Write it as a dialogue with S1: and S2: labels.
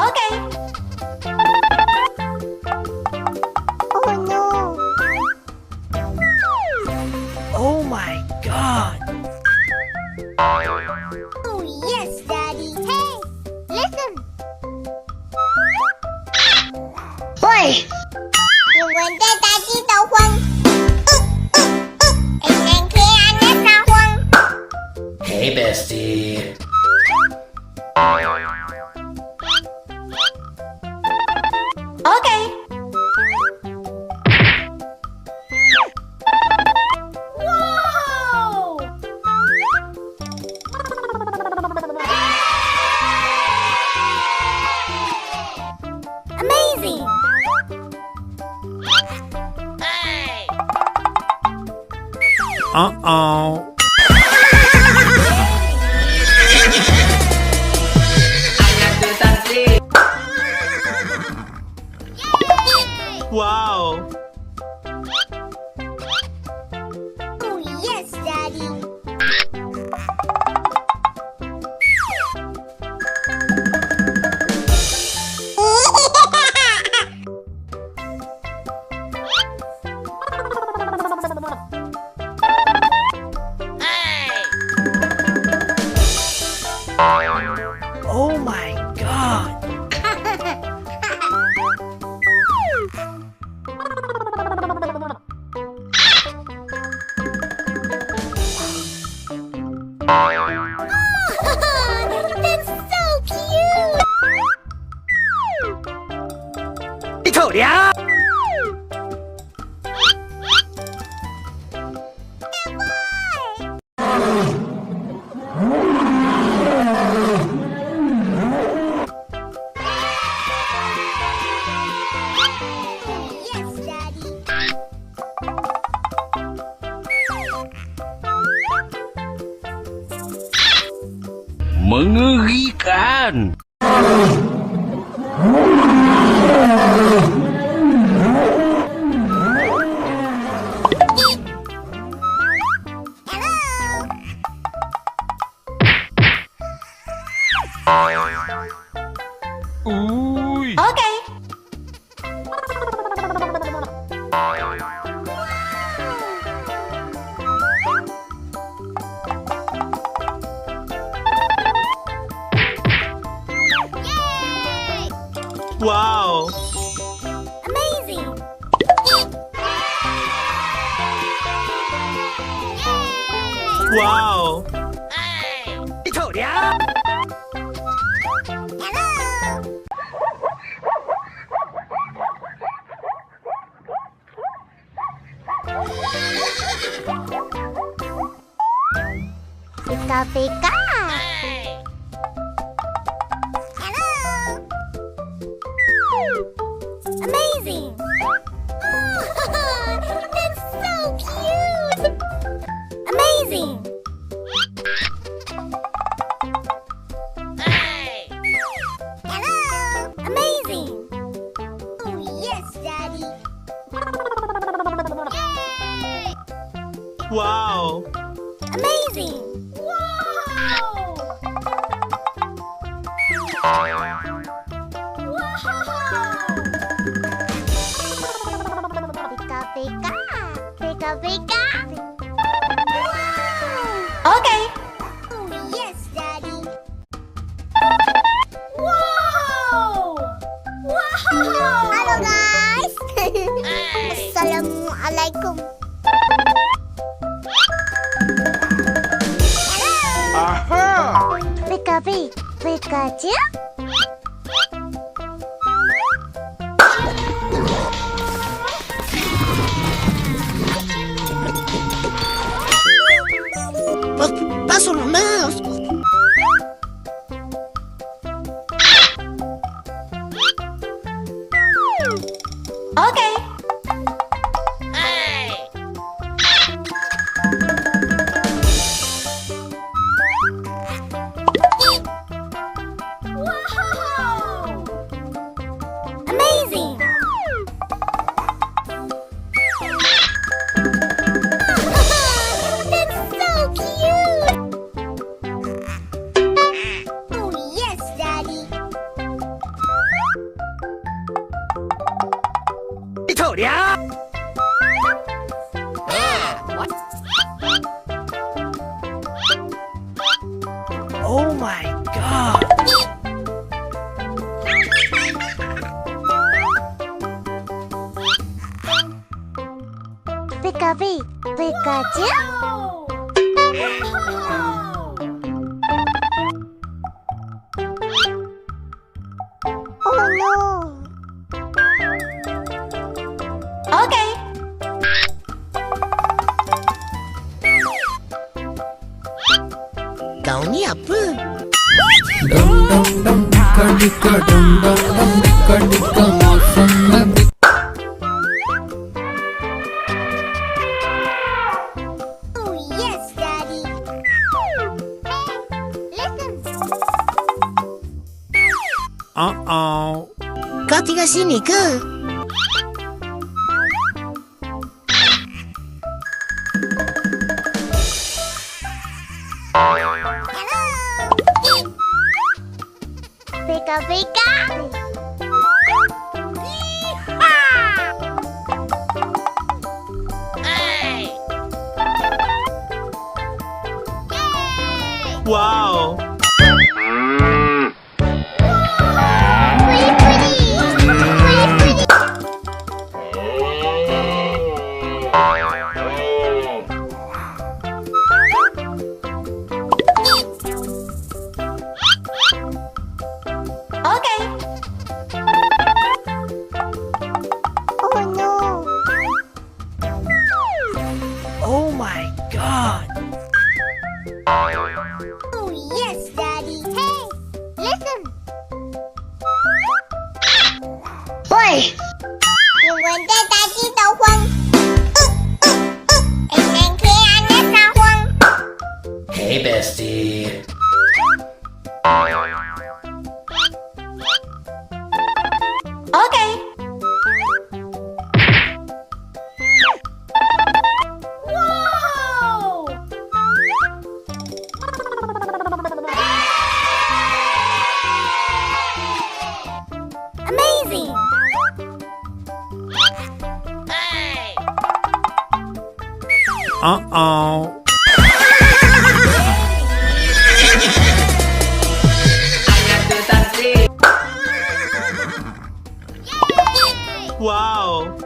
S1: Okay. Oh no.
S2: Oh my God!
S1: Oh yes, Daddy. Hey, listen. Boy, you want that Daddy tàu quân? Anh anh kia anh đã sao quân?
S2: Hey, bestie.
S1: Okay. Wow! Amazing! Hey!
S2: Uh-oh. Wow!
S1: Oh yes, Daddy.
S2: Oh my God!
S1: That's so cute!
S2: 你臭娘！
S1: Yes, Daddy.
S2: Mengerikan! Uy!
S1: Okay. Yay!
S2: Wow!
S1: Amazing! Yay!
S2: Wow! 你臭娘！
S1: Hello! Pika pika! Hello! Amazing! Oh, that's so cute! Amazing! Hello! Amazing! Oh yes, Daddy! Yay!
S2: Wow!
S1: Amazing! Wow! Pika pika! Pika pika! Okay! Oh yes, Daddy! Wow! Wow! Hello guys! Assalamualaikum!
S2: Aha!
S1: Pika-pi, Pikachu?
S2: Paso nomás!
S1: Okay! Wow! Amazing! That's so cute! Oh yes, Daddy! Lucu. Oh no. Okay.
S2: Kau ni apa?
S3: Dum dum dum dika dika dum dum dum dika dika मौसम में
S1: Oh yes, Daddy. Hey, listen.
S2: Kau tinggal sini ke?
S1: Pika pika.
S2: Wow.
S1: Pretty pretty. Pretty pretty. Okay. Oh no.
S2: Oh my God.
S1: Oh yes, Daddy. Hey, listen. Boy, 你闻着大鸡都慌。Ikan Hias Warna.
S3: Hey bestie.
S1: Okay. Whoa! Amazing!
S2: Wow.